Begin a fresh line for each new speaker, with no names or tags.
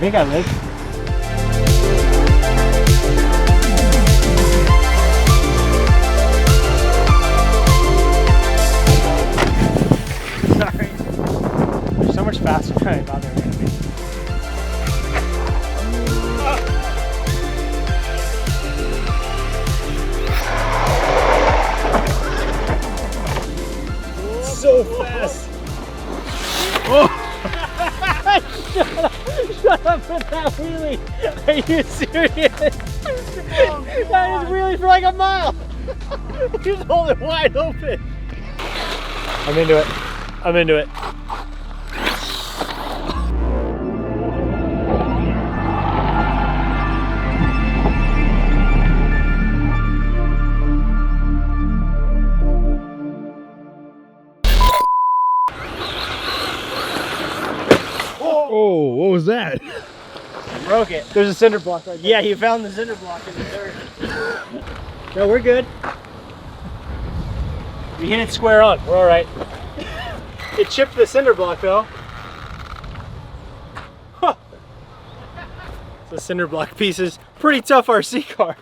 think I live. Sorry. They're so much faster than I thought they were going to be. So fast. Oh. Shut up with that wheelie. Are you serious? Oh, that is wheelie for like a mile. You just hold it wide open. I'm into it. I'm into it.
Oh, what was that?
Broke it. There's a cinder block right there. Yeah, you found the cinder block in the dirt. No, we're good. We hit it square on. We're all right. It chipped the cinder block though. Huh. The cinder block piece is pretty tough RC car.